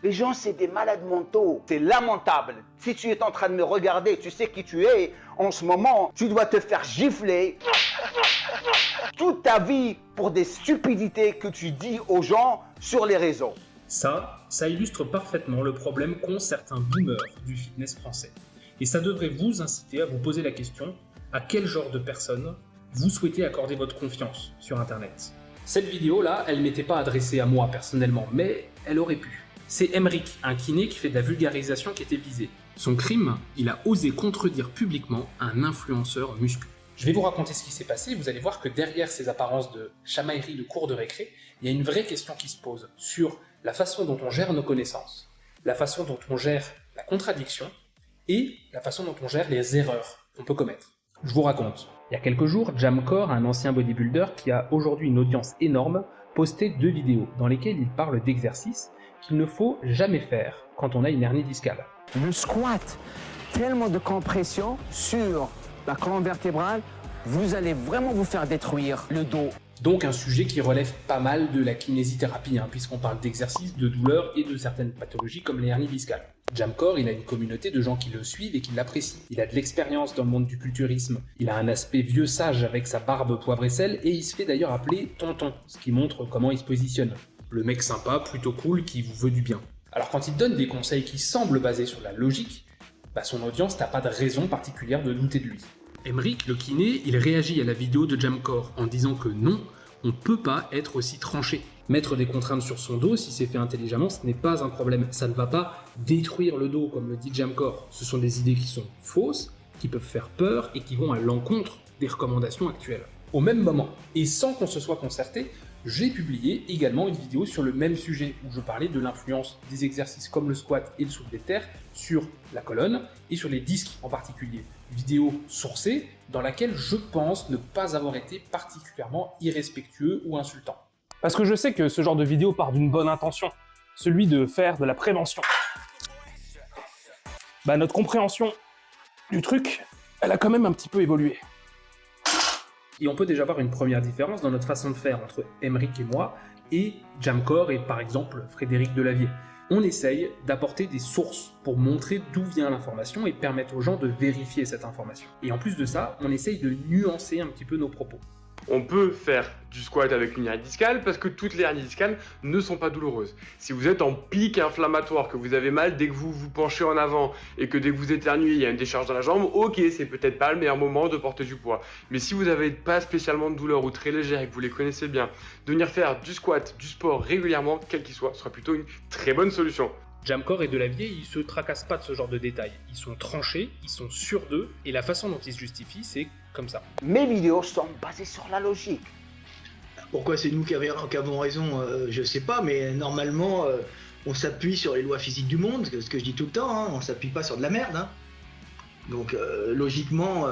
Les gens, c'est des malades mentaux. C'est lamentable. Si tu es en train de me regarder, tu sais qui tu es. En ce moment, tu dois te faire gifler toute ta vie pour des stupidités que tu dis aux gens sur les réseaux. Ça illustre parfaitement le problème qu'ont certains boomers du fitness français. Et ça devrait vous inciter à vous poser la question, à quel genre de personne vous souhaitez accorder votre confiance sur Internet. Cette vidéo-là, elle m'était pas adressée à moi personnellement, mais elle aurait pu. C'est Emric, un kiné qui fait de la vulgarisation qui était visé. Son crime, il a osé contredire publiquement un influenceur muscu. Je vais vous raconter ce qui s'est passé, vous allez voir que derrière ces apparences de chamaillerie de cours de récré, il y a une vraie question qui se pose sur la façon dont on gère nos connaissances, la façon dont on gère la contradiction et la façon dont on gère les erreurs qu'on peut commettre. Je vous raconte. Il y a quelques jours, Jamcore, un ancien bodybuilder qui a aujourd'hui une audience énorme, postait 2 vidéos dans lesquelles il parle d'exercices qu'il ne faut jamais faire quand on a une hernie discale. Le squat, tellement de compression sur la colonne vertébrale, vous allez vraiment vous faire détruire le dos. Donc un sujet qui relève pas mal de la kinésithérapie, puisqu'on parle d'exercices, de douleurs et de certaines pathologies comme les hernies discales. Jamcore, il a une communauté de gens qui le suivent et qui l'apprécient. Il a de l'expérience dans le monde du culturisme, il a un aspect vieux sage avec sa barbe poivre et sel, et il se fait d'ailleurs appeler Tonton, ce qui montre comment il se positionne. Le mec sympa, plutôt cool, qui vous veut du bien. Alors quand il donne des conseils qui semblent basés sur la logique, son audience n'a pas de raison particulière de douter de lui. Emric, le kiné, il réagit à la vidéo de Jamcore en disant que non, on peut pas être aussi tranché. Mettre des contraintes sur son dos, si c'est fait intelligemment, ce n'est pas un problème. Ça ne va pas détruire le dos, comme le dit Jamcore. Ce sont des idées qui sont fausses, qui peuvent faire peur et qui vont à l'encontre des recommandations actuelles. Au même moment, et sans qu'on se soit concerté, j'ai publié également une vidéo sur le même sujet où je parlais de l'influence des exercices comme le squat et le soulevé de terre sur la colonne et sur les disques en particulier. Vidéo sourcée dans laquelle je pense ne pas avoir été particulièrement irrespectueux ou insultant. Parce que je sais que ce genre de vidéo part d'une bonne intention, celui de faire de la prévention. Notre compréhension du truc, elle a quand même un petit peu évolué. Et on peut déjà voir une première différence dans notre façon de faire entre Emric et moi, et Jamcore et par exemple Frédéric Delavier. On essaye d'apporter des sources pour montrer d'où vient l'information et permettre aux gens de vérifier cette information. Et en plus de ça, on essaye de nuancer un petit peu nos propos. On peut faire du squat avec une hernie discale parce que toutes les hernies discales ne sont pas douloureuses. Si vous êtes en pic inflammatoire, que vous avez mal dès que vous vous penchez en avant et que dès que vous éternuez, il y a une décharge dans la jambe, ok, c'est peut-être pas le meilleur moment de porter du poids. Mais si vous n'avez pas spécialement de douleur ou très légère et que vous les connaissez bien, de venir faire du squat, du sport régulièrement, quel qu'il soit, sera plutôt une très bonne solution. Jamcore et Delavier, ils se tracassent pas de ce genre de détails. Ils sont tranchés, ils sont sûrs d'eux, et la façon dont ils se justifient, c'est comme ça. Mes vidéos sont basées sur la logique. Pourquoi c'est nous qui avons raison, je sais pas, mais normalement, on s'appuie sur les lois physiques du monde, ce que je dis tout le temps, on s'appuie pas sur de la merde. Donc logiquement,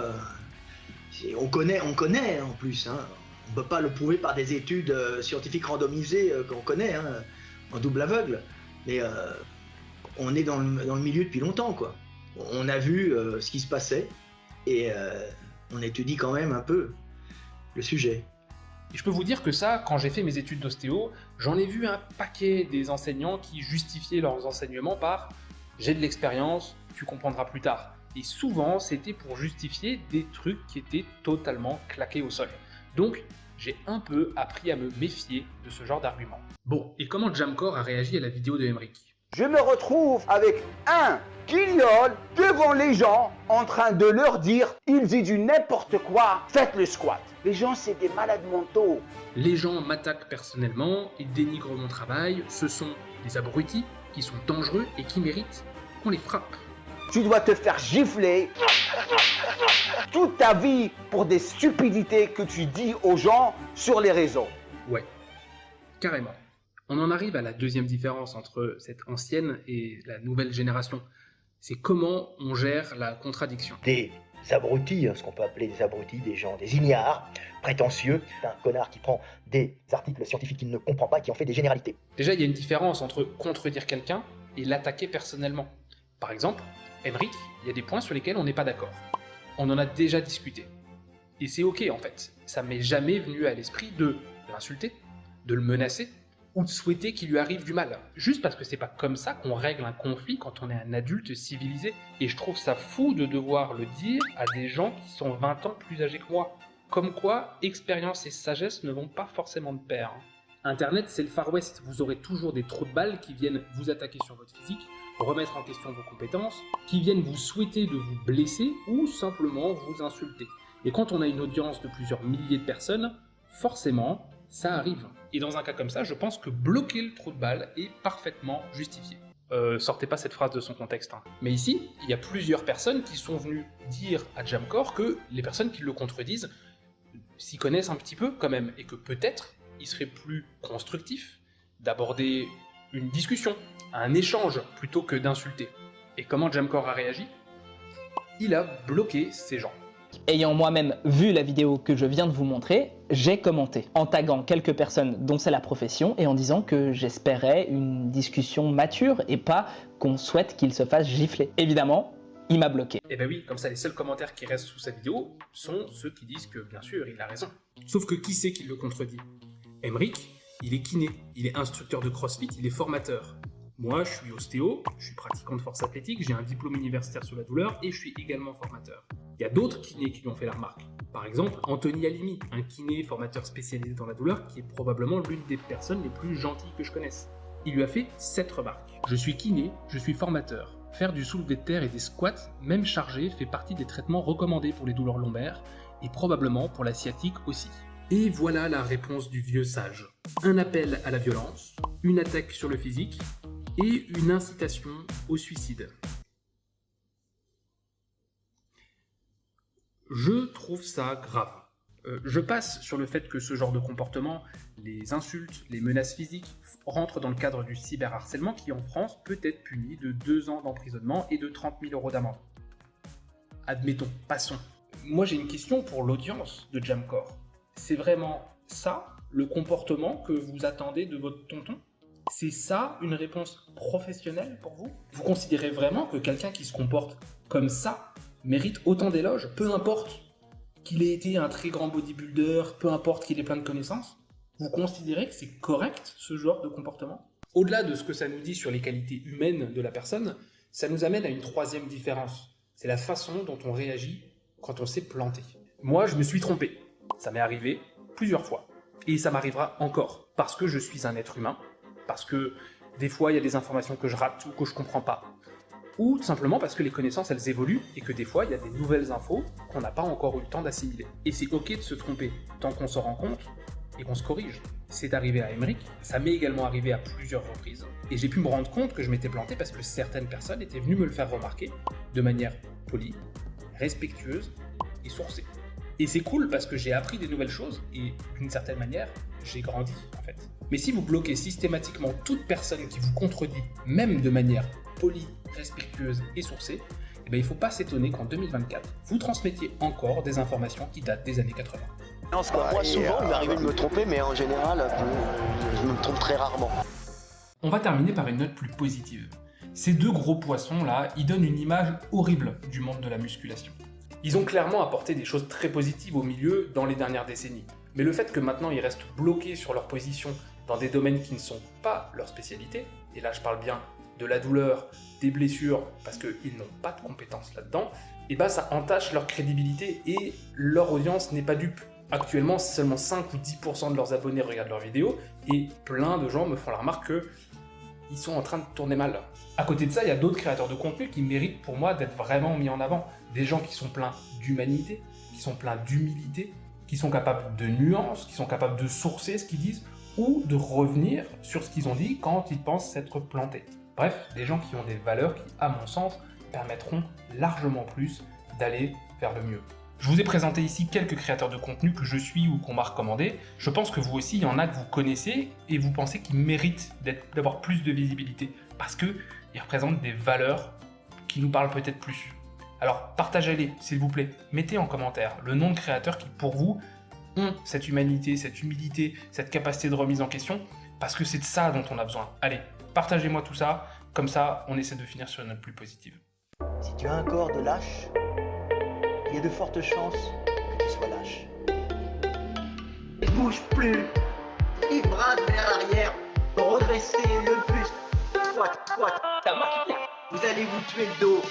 on connaît en plus. On peut pas le prouver par des études scientifiques randomisées qu'on connaît, en double aveugle. Mais on est dans le milieu depuis longtemps, quoi. On a vu ce qui se passait et on étudie quand même un peu le sujet. Et je peux vous dire que ça, quand j'ai fait mes études d'ostéo, j'en ai vu un paquet des enseignants qui justifiaient leurs enseignements par « j'ai de l'expérience, tu comprendras plus tard ». Et souvent, c'était pour justifier des trucs qui étaient totalement claqués au sol. Donc, j'ai un peu appris à me méfier de ce genre d'argument. Bon, et comment Jamcore a réagi à la vidéo de Emric ? Je me retrouve avec un guignol devant les gens en train de leur dire « Il dit du n'importe quoi, faites le squat ». Les gens, c'est des malades mentaux. Les gens m'attaquent personnellement, ils dénigrent mon travail, ce sont des abrutis qui sont dangereux et qui méritent qu'on les frappe. Tu dois te faire gifler toute ta vie pour des stupidités que tu dis aux gens sur les réseaux. Ouais, carrément. On en arrive à la deuxième différence entre cette ancienne et la nouvelle génération. C'est comment on gère la contradiction. Des abrutis, ce qu'on peut appeler des abrutis, des gens, des ignares, prétentieux, un connard qui prend des articles scientifiques qu'il ne comprend pas, qui en fait des généralités. Déjà, il y a une différence entre contredire quelqu'un et l'attaquer personnellement. Par exemple, Emric, il y a des points sur lesquels on n'est pas d'accord. On en a déjà discuté. Et c'est ok en fait. Ça m'est jamais venu à l'esprit de l'insulter, de le menacer, ou de souhaiter qu'il lui arrive du mal. Juste parce que c'est pas comme ça qu'on règle un conflit quand on est un adulte civilisé. Et je trouve ça fou de devoir le dire à des gens qui sont 20 ans plus âgés que moi. Comme quoi, expérience et sagesse ne vont pas forcément de pair. Internet, c'est le Far West. Vous aurez toujours des trous de balles qui viennent vous attaquer sur votre physique, remettre en question vos compétences, qui viennent vous souhaiter de vous blesser ou simplement vous insulter. Et quand on a une audience de plusieurs milliers de personnes, forcément, ça arrive. Et dans un cas comme ça, je pense que bloquer le trou de balle est parfaitement justifié. Sortez pas cette phrase de son contexte. Mais ici, il y a plusieurs personnes qui sont venues dire à Jamcore que les personnes qui le contredisent s'y connaissent un petit peu quand même, et que peut-être il serait plus constructif d'aborder une discussion, un échange, plutôt que d'insulter. Et comment Jamcore a réagi? Il a bloqué ces gens. Ayant moi-même vu la vidéo que je viens de vous montrer, j'ai commenté en taguant quelques personnes dont c'est la profession et en disant que j'espérais une discussion mature et pas qu'on souhaite qu'il se fasse gifler. Évidemment, il m'a bloqué. Et ben oui, comme ça les seuls commentaires qui restent sous sa vidéo sont ceux qui disent que bien sûr il a raison. Sauf que qui c'est qui le contredit? Emric, il est kiné, il est instructeur de CrossFit, il est formateur. Moi, je suis ostéo, je suis pratiquant de force athlétique, j'ai un diplôme universitaire sur la douleur et je suis également formateur. Il y a d'autres kinés qui lui ont fait la remarque. Par exemple, Anthony Alimi, un kiné formateur spécialisé dans la douleur qui est probablement l'une des personnes les plus gentilles que je connaisse. Il lui a fait cette remarque. Je suis kiné, je suis formateur. Faire du soulevé de terre et des squats, même chargés, fait partie des traitements recommandés pour les douleurs lombaires et probablement pour la sciatique aussi. Et voilà la réponse du vieux sage. Un appel à la violence, une attaque sur le physique et une incitation au suicide. Je trouve ça grave. Je passe sur le fait que ce genre de comportement, les insultes, les menaces physiques, rentrent dans le cadre du cyberharcèlement qui en France peut être puni de 2 ans d'emprisonnement et de 30 000 € d'amende. Admettons, passons. Moi j'ai une question pour l'audience de Jamcore. C'est vraiment ça, le comportement que vous attendez de votre tonton? C'est ça une réponse professionnelle pour vous? Vous considérez vraiment que quelqu'un qui se comporte comme ça mérite autant d'éloges, peu importe qu'il ait été un très grand bodybuilder, peu importe qu'il ait plein de connaissances? Vous considérez que c'est correct ce genre de comportement? Au-delà de ce que ça nous dit sur les qualités humaines de la personne, ça nous amène à une troisième différence. C'est la façon dont on réagit quand on s'est planté. Moi, je me suis trompé. Ça m'est arrivé plusieurs fois. Et ça m'arrivera encore. Parce que je suis un être humain. Parce que des fois, il y a des informations que je rate ou que je comprends pas. Ou tout simplement parce que les connaissances, elles évoluent et que des fois, il y a des nouvelles infos qu'on n'a pas encore eu le temps d'assimiler. Et c'est ok de se tromper, tant qu'on s'en rend compte et qu'on se corrige. C'est arrivé à Emric, ça m'est également arrivé à plusieurs reprises. Et j'ai pu me rendre compte que je m'étais planté parce que certaines personnes étaient venues me le faire remarquer de manière polie, respectueuse et sourcée. Et c'est cool parce que j'ai appris des nouvelles choses et d'une certaine manière, j'ai grandi en fait. Mais si vous bloquez systématiquement toute personne qui vous contredit, même de manière polie, respectueuse et sourcée, eh bien, il ne faut pas s'étonner qu'en 2024, vous transmettiez encore des informations qui datent des années 80. Moi, souvent, il m'est arrivé de me tromper, mais en général, je me trompe très rarement. On va terminer par une note plus positive. Ces deux gros poissons là, ils donnent une image horrible du monde de la musculation. Ils ont clairement apporté des choses très positives au milieu dans les dernières décennies. Mais le fait que maintenant ils restent bloqués sur leur position dans des domaines qui ne sont pas leur spécialité, et là je parle bien de la douleur, des blessures, parce qu'ils n'ont pas de compétences là-dedans, et bah ça entache leur crédibilité et leur audience n'est pas dupe. Actuellement, seulement 5 ou 10% de leurs abonnés regardent leurs vidéos, et plein de gens me font la remarque qu'ils sont en train de tourner mal. À côté de ça, il y a d'autres créateurs de contenu qui méritent pour moi d'être vraiment mis en avant. Des gens qui sont pleins d'humanité, qui sont pleins d'humilité, qui sont capables de nuances, qui sont capables de sourcer ce qu'ils disent, ou de revenir sur ce qu'ils ont dit quand ils pensent s'être plantés. Bref, des gens qui ont des valeurs qui, à mon sens, permettront largement plus d'aller vers le mieux. Je vous ai présenté ici quelques créateurs de contenu que je suis ou qu'on m'a recommandé. Je pense que vous aussi, il y en a que vous connaissez et vous pensez qu'ils méritent d'avoir plus de visibilité parce qu'ils représentent des valeurs qui nous parlent peut-être plus. Alors partagez-les, s'il vous plaît. Mettez en commentaire le nom de créateurs qui, pour vous, ont cette humanité, cette humilité, cette capacité de remise en question parce que c'est de ça dont on a besoin. Allez, partagez-moi tout ça, comme ça, on essaie de finir sur une note plus positive. Si tu as un corps de lâche, il y a de fortes chances que tu sois lâche. Bouge plus. Il brasse vers l'arrière. progresser le plus. Squat, squat. Ça marche bien. Vous allez vous tuer le dos.